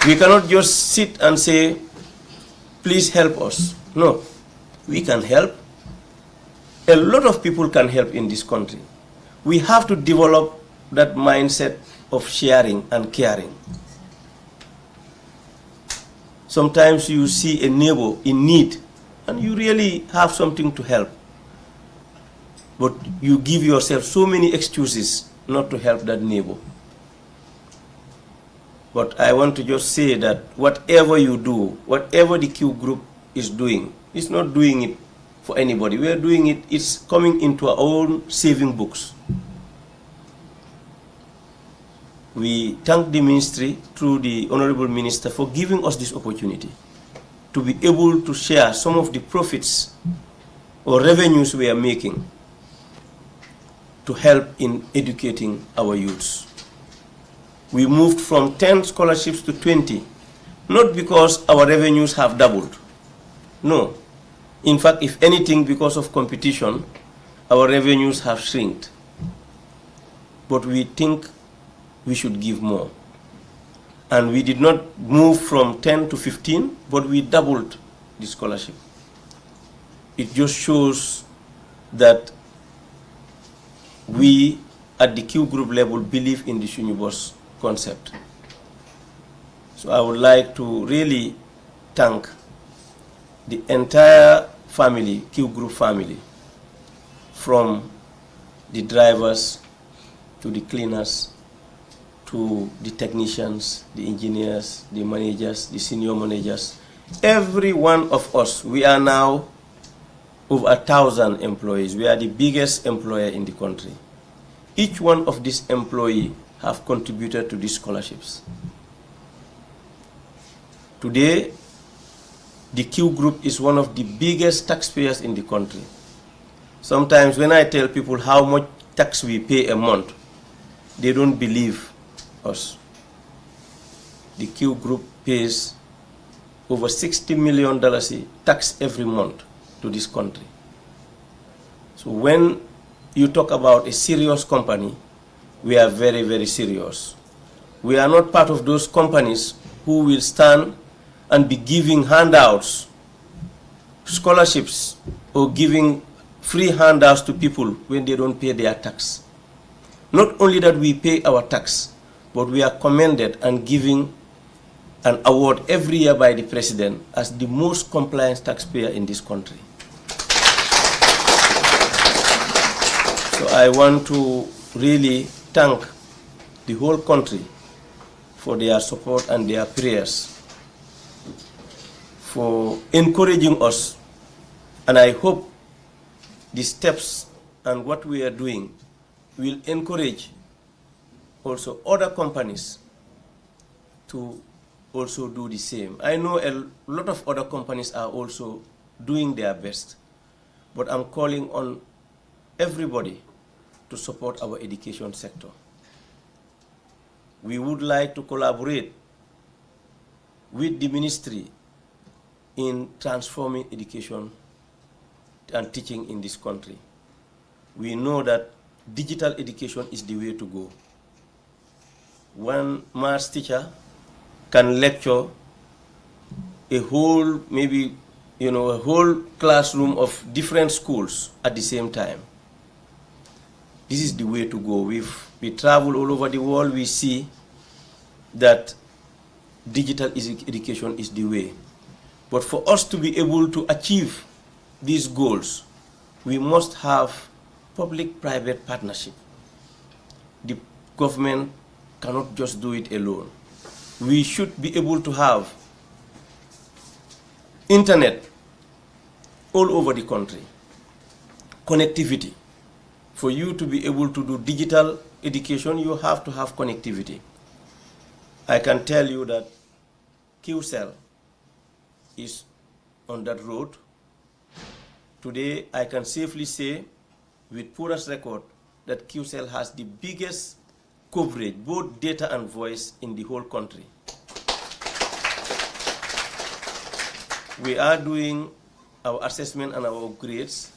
We cannot just sit and say, please help us. No, we can help. A lot of people can help in this country. We have to develop that mindset of sharing and caring. Sometimes you see a neighbor in need and you really have something to help, but you give yourself so many excuses not to help that neighbor. But I want to just say that whatever you do, whatever the Q group is doing, it's not doing it for anybody. We are doing it, it's coming into our own saving books. We thank the ministry through the Honorable Minister for giving us this opportunity to be able to share some of the profits or revenues we are making to help in educating our youths. We moved from 10 scholarships to 20, not because our revenues have doubled. No. In fact, if anything, because of competition, our revenues have shrinked. But we think we should give more. And we did not move from 10 to 15, but we doubled the scholarship. It just shows that we at the Q group level believe in the Unibus concept. So I would like to really thank the entire family, Q group family, from the drivers to the cleaners, to the technicians, the engineers, the managers, the senior managers. Every one of us, we are now over 1,000 employees. We are the biggest employer in the country. Each one of these employees have contributed to these scholarships. Today, the Q group is one of the biggest taxpayers in the country. Sometimes when I tell people how much tax we pay a month, they don't believe us. The Q group pays over $60 million tax every month to this country. So when you talk about a serious company, we are very, very serious. We are not part of those companies who will stand and be giving handouts, scholarships, or giving free handouts to people when they don't pay their tax. Not only that we pay our tax, but we are commended and giving an award every year by the president as the most compliant taxpayer in this country. So I want to really thank the whole country for their support and their prayers, for encouraging us, and I hope the steps and what we are doing will encourage also other companies to also do the same. I know a lot of other companies are also doing their best, but I'm calling on everybody to support our education sector. We would like to collaborate with the ministry in transforming education and teaching in this country. We know that digital education is the way to go. One maths teacher can lecture a whole, maybe, a whole classroom of different schools at the same time. This is the way to go. We travel all over the world, we see that digital education is the way. But for us to be able to achieve these goals, we must have public-private partnership. The government cannot just do it alone. We should be able to have internet all over the country, connectivity. For you to be able to do digital education, you have to have connectivity. I can tell you that QCell is on that road. Today, I can safely say, with Pura's record, that QCell has the biggest coverage, both data and voice, in the whole country. We are doing our assessment and our upgrades,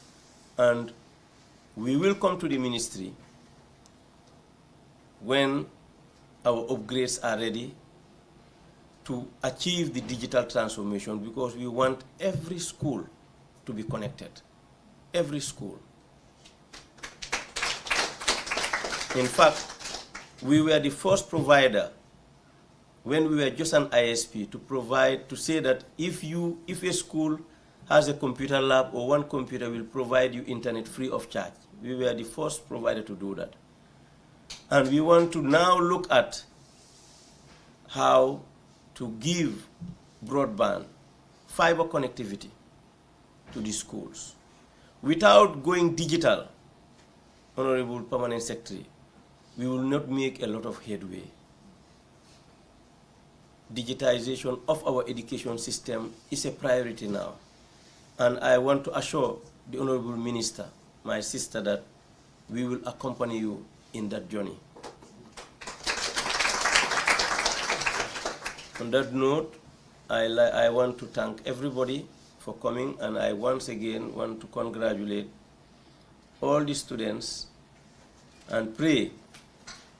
and we will come to the ministry when our upgrades are ready to achieve the digital transformation, because we want every school to be connected. Every school. In fact, we were the first provider when we were just an ISP to provide, to say that if a school has a computer lab or one computer will provide you internet free of charge. We were the first provider to do that. And we want to now look at how to give broadband, fiber connectivity to the schools. Without going digital, Honorable Permanent Secretary, we will not make a lot of headway. Digitization of our education system is a priority now. And I want to assure the Honorable Minister, my sister, that we will accompany you in that journey. On that note, I want to thank everybody for coming, and I once again want to congratulate all the students and pray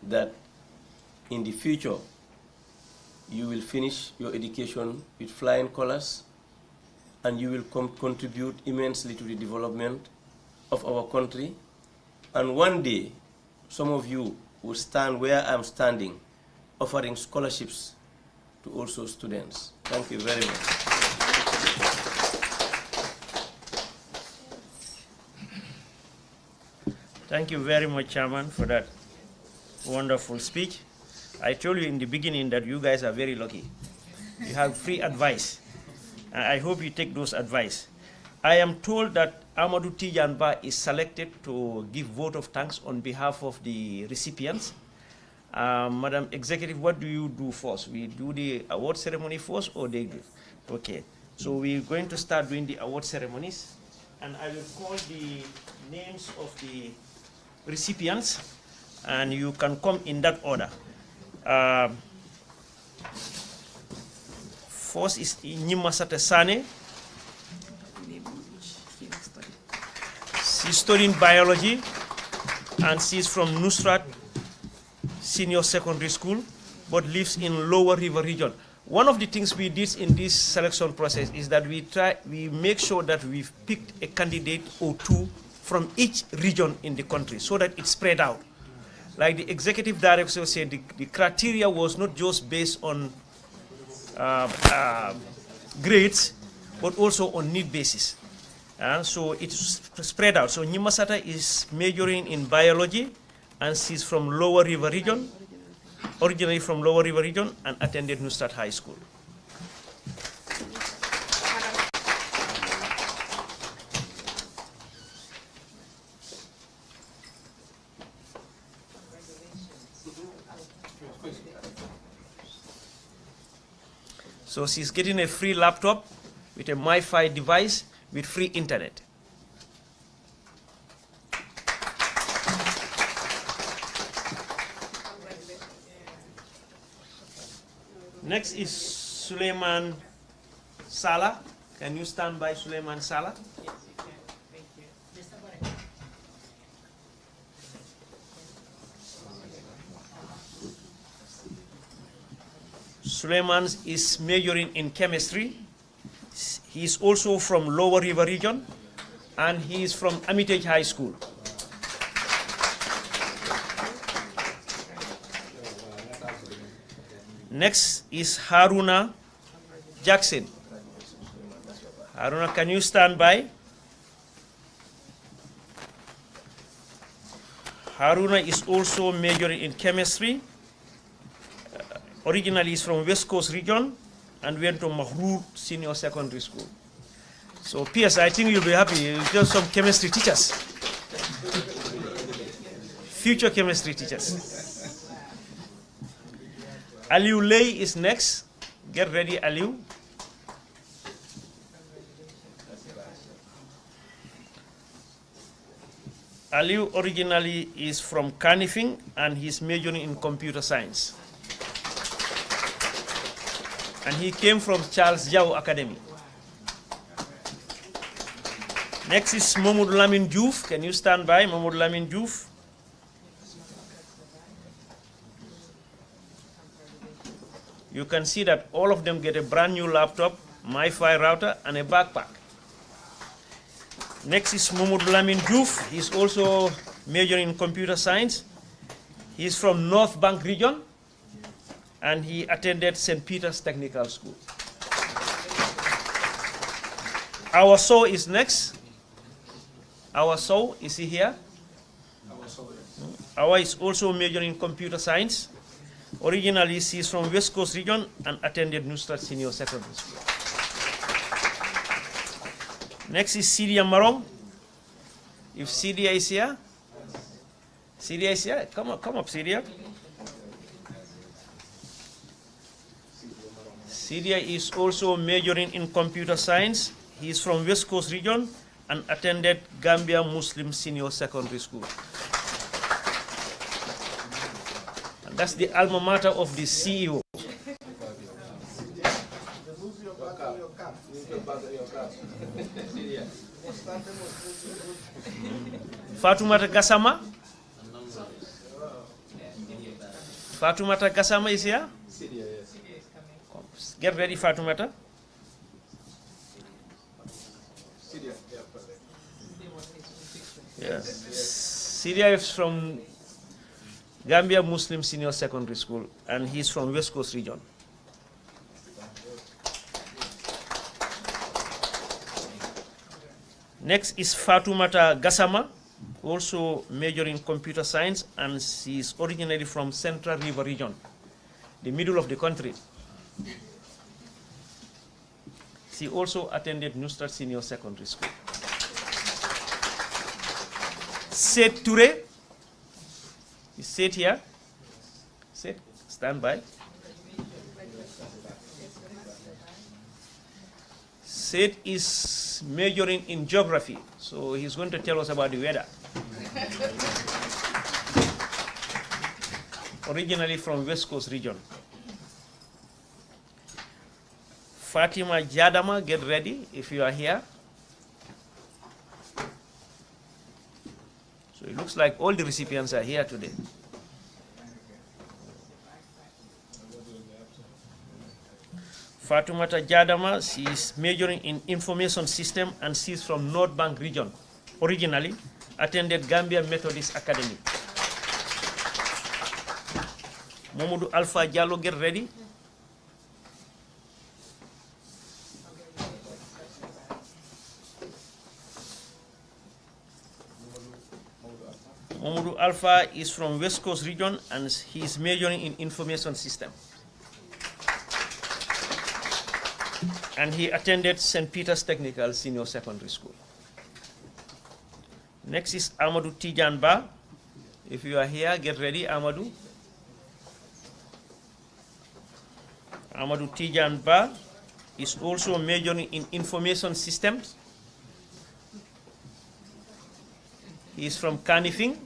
that in the future you will finish your education with flying colors and you will contribute immensely to the development of our country. And one day, some of you will stand where I'm standing, offering scholarships to also students. Thank you very much. Thank you very much, Chairman, for that wonderful speech. I told you in the beginning that you guys are very lucky. You have free advice. And I hope you take those advice. I am told that Amadou Tijanba is selected to give vote of thanks on behalf of the recipients. Madam Executive, what do you do first? We do the award ceremony first, or they do? Okay. So we're going to start doing the award ceremonies, and I will call the names of the recipients, and you can come in that order. First is Nyimasate Sane. She's studying biology, and she's from Nusrat Senior Secondary School, but lives in Lower River Region. One of the things we did in this selection process is that we make sure that we've picked a candidate or two from each region in the country so that it's spread out. Like the executive director said, the criteria was not just based on grades, but also on need basis. So it's spread out. So Nyimasata is majoring in biology, and she's from Lower River Region, originally from Lower River Region, and attended Nusrat High School. So she's getting a free laptop with a MiFi device with free internet. Next is Suleiman Salah. Can you stand by Suleiman Salah? Yes, you can. Thank you. Suleiman is majoring in chemistry. He is also from Lower River Region, and he is from Armitage High School. Next is Haruna Jackson. Haruna, can you stand by? Haruna is also majoring in chemistry. Originally is from West Coast Region and went to Mahrur Senior Secondary School. So PS, I think you'll be happy. You'll get some chemistry teachers. Future chemistry teachers. Aliu Lay is next. Get ready, Aliu. Aliu originally is from Kanifing and he's majoring in computer science. And he came from Charles Jau Academy. Next is Mamoud Lamin Diouf. Can you stand by, Mamoud Lamin Diouf? You can see that all of them get a brand new laptop, MiFi router, and a backpack. Next is Mamadou Lamine Diouf. He's also majoring in computer science. He's from North Bank region, and he attended St. Peter's Technical School. Our Sow is next. Our Sow, is he here? Our is also majoring in computer science. Originally, he's from West Coast region and attended Nusrat Senior Secondary School. Next is Sidia Marong. If Sidia is here, Sidia is here. Come up, Sidia. Sidia is also majoring in computer science. He is from West Coast region and attended Gambia Muslim Senior Secondary School. And that's the alma mater of the CEO. Fatoumata Gassama. Fatoumata Gassama is here. Get ready, Fatoumata. Yes. Syria is from Gambia Muslim Senior Secondary School, and he's from West Coast region. Next is Fatoumata Gassama, also majoring in computer science, and she's originally from Central River region, the middle of the country. She also attended Nusrat Senior Secondary School. Seth Toure, is Seth here? Seth, stand by. Seth is majoring in geography, so he's going to tell us about the weather. Originally from West Coast region. Fatima Jadama, get ready if you are here. So it looks like all the recipients are here today. Fatoumata Jadama, she is majoring in information system and she's from North Bank region. Originally, attended Gambia Methodist Academy. Mamadou Alpha Diallo, get ready. Mamadou Alpha is from West Coast region and he is majoring in information system. And he attended St. Peter's Technical Senior Secondary School. Next is Amadou Tijan Ba. If you are here, get ready, Amadou. Amadou Tijan Ba is also majoring in information systems. He is from Kanifing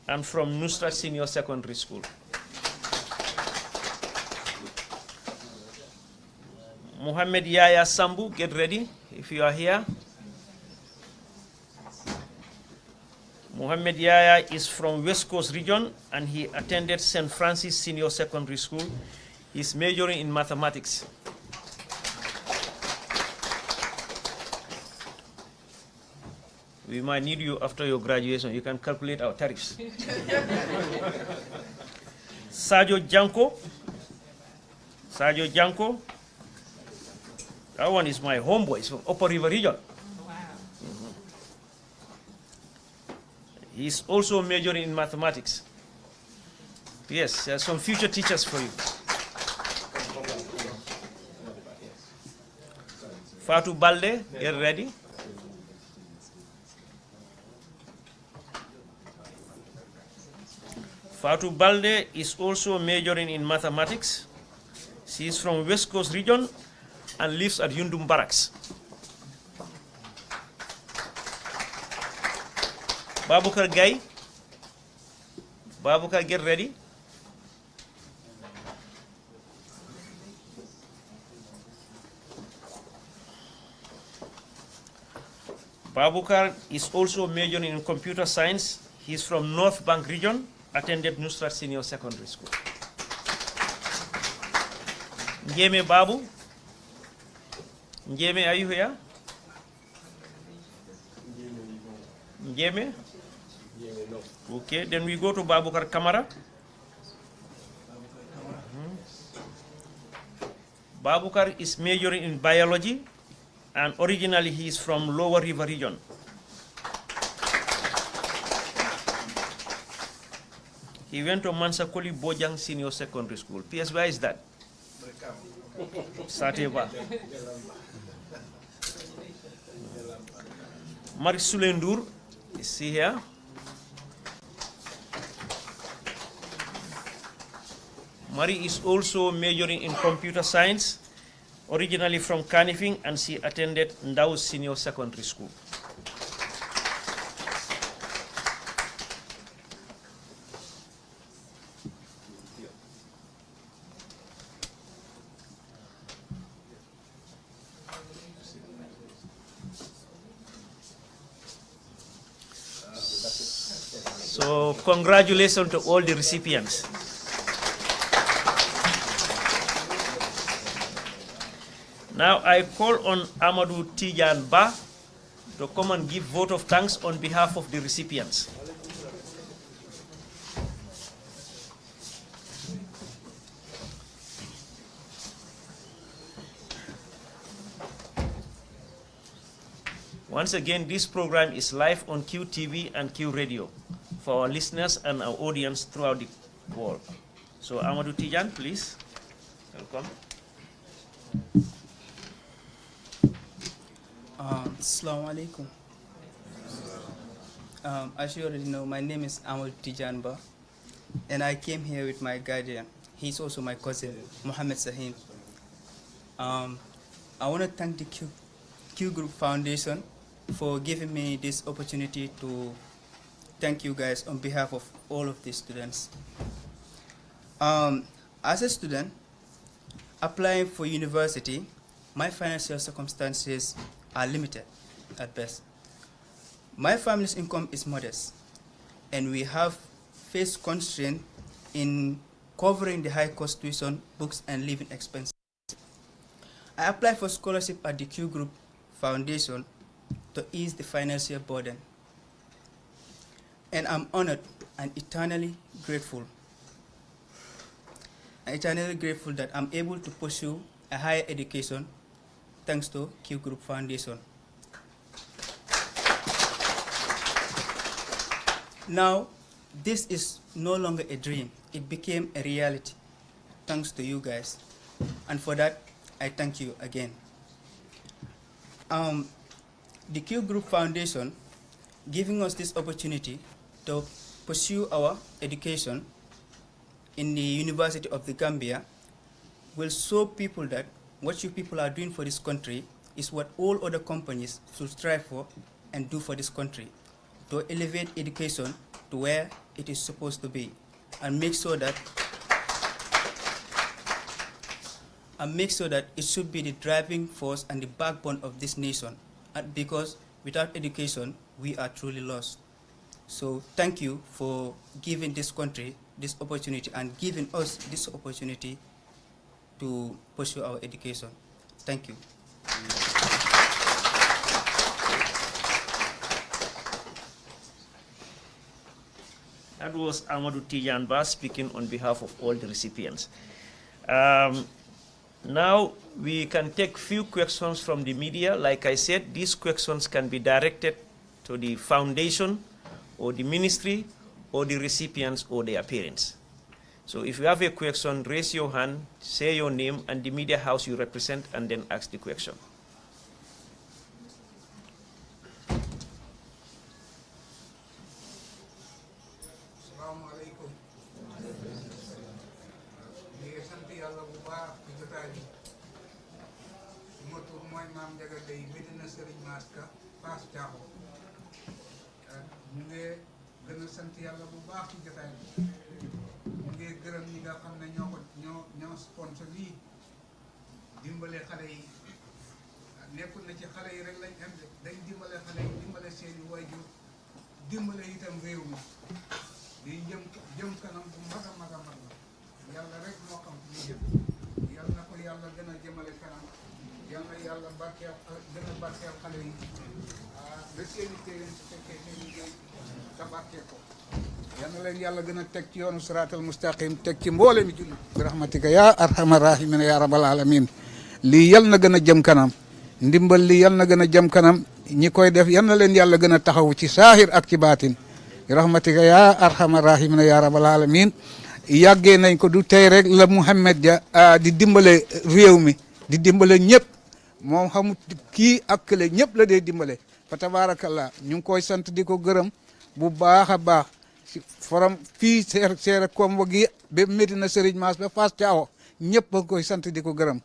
and from Nusrat Senior Secondary School. Mohammed Yaya Sambu, get ready if you are here. Mohammed Yaya is from West Coast region and he attended St. Francis Senior Secondary School. He's majoring in mathematics. We might need you after your graduation. You can calculate our tariffs. Sadio Janko. Sadio Janko. That one is my homeboy. He's from Upper River region. Wow. He's also majoring in mathematics. Yes, there are some future teachers for you. Fatou Balde, get ready. Fatou Balde is also majoring in mathematics. She is from West Coast region and lives at Yundum Barracks. Babukar Gai. Babukar, get ready. Babukar is also majoring in computer science. He is from North Bank region, attended Nusrat Senior Secondary School. Njeme Babu. Njeme, are you here? Njeme? Okay, then we go to Babukar Kamara. Babukar is majoring in biology, and originally he is from Lower River region. He went to Mansakoli Bojang Senior Secondary School. PS, where is that? Sateva. Mark Sulendur is here. Marie is also majoring in computer science, originally from Kanifing, and she attended Ndao Senior Secondary School. So congratulations to all the recipients. Now I call on Amadou Tijan Ba to come and give vote of thanks on behalf of the recipients. Once again, this program is live on QTV and Q Radio for our listeners and our audience throughout the world. So Amadou Tijan, please, welcome. Assalamu alaikum. As you already know, my name is Amadou Tijanba, and I came here with my guardian. He's also my cousin, Mohammed Sahin. I want to thank the Qgroup Foundation for giving me this opportunity to thank you guys on behalf of all of the students. As a student applying for university, my financial circumstances are limited at best. My family's income is modest, and we have faced constraint in covering the high cost tuition, books, and living expenses. I applied for scholarship at the Qgroup Foundation to ease the financial burden, and I'm honored and eternally grateful. That I'm able to pursue a higher education thanks to Qgroup Foundation. Now, this is no longer a dream. It became a reality thanks to you guys. And for that, I thank you again. The Qgroup Foundation giving us this opportunity to pursue our education in the University of the Gambia will show people that what you people are doing for this country is what all other companies should strive for and do for this country, to elevate education to where it is supposed to be, and make sure that it should be the driving force and the backbone of this nation, because without education we are truly lost. So thank you for giving this country this opportunity and giving us this opportunity to pursue our education. Thank you. That was Amadou Tijan Ba speaking on behalf of all the recipients. Now we can take few questions from the media. Like I said, these questions can be directed to the foundation or the ministry or the recipients or their parents. So if you have a question, raise your hand, say your name and the media house you represent, and then ask the question. sponsor lii dimbale xale yi nekkul na ci xale yi rek lañ am dañ dimbale xale yi dimbale seeni waajur dimbale itam réew mi di jëm kanam bu mag a mag a mag la yàlla rek moo xam fu ñu jëm yàlla na ko yàlla barkeel gën a barkeel xale yi ba seen i téere su fekkee seen liggéey te barkeel ko yal na leen yàlla gën a teg ci yoonu siraatal mustaqim teg ci mboole mi julli bi rahmatika ya arhamar rahimin ya rabbal alamin lii yal na gën a jëm kanam ndimbal li yal na gën a jëm kanam ñi koy def yal na leen yàlla gën a taxaw ci saahir ak ci baatin bi rahmatika ya arhamar rahimin ya rabbal alamin yàggee nañ ko du tey rek la Mouhamed Dia di dimbale réew mi di dimbale ñëpp moom xamut kii ak kële ñëpp la dee dimbale fa tabarakallah ñu ngi koy sant di ko gërëm bu baax a baax forom fii seere koom wagi ba Medina Serigne Mass ba Fass Thiawo ñëpp a ngi koy sant di ko gërëm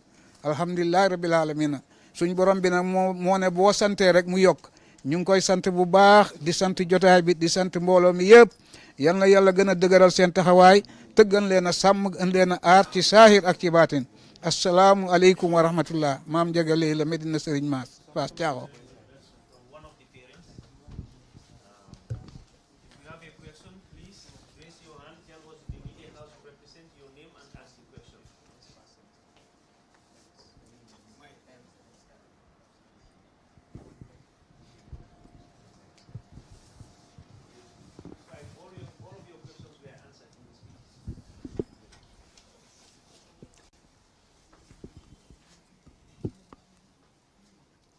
alhamdulilahi rabbil alamina suñ borom bi nag moo ne boo santee rek mu yokk ñu ngi koy sant bu baax di sant jotaay bi di sant mbooloo mi yëpp yal na yàlla gën a dëgëral seen taxawaay tëggan leen a sàmm gën leen a aar ci saahir ak ci baatin asalaamu aleykum wa rahmatullah maam Ndiaga la Medina Serigne Mass Fass Thiawo.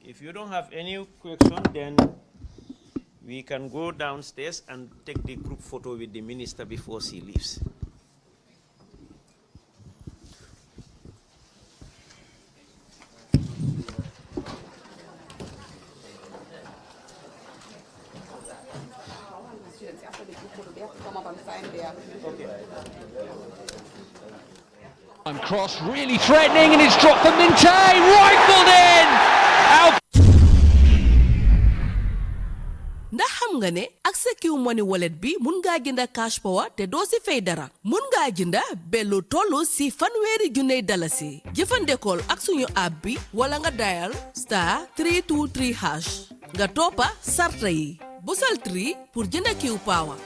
If you don't have any question, then we can go downstairs and take the group photo with the minister before she leaves. Cross really threatening, and it's dropped for Minte, rifled in! Out. ndax xam nga ne ak sa Qmoney wallet bi mun ngaa jënda cash power te doo si fay dara mun ngaa jënda bellu tollu si $1,000 jëfandekool ak suñu app bi wala nga dial *323# nga toppa sarta yi busal 3 pour jënda Q power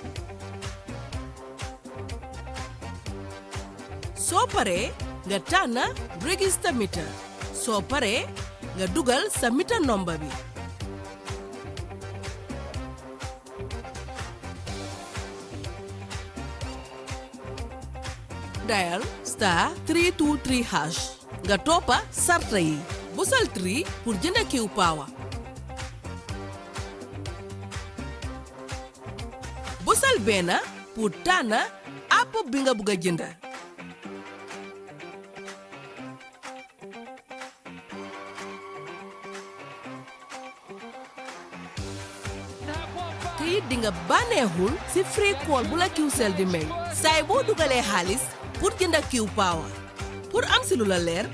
soo paree nga tànna register meter soo paree nga dugal sa meter number bi dial *323# nga toppa sarta yi busal 3 pour jënda Q power busal benn pour tànna app bi nga bugg a jënda te it di nga bànneexul si free call bu la Qcell di may saay boo dugalee xaalis pour jënda Q power pour am si lu la leer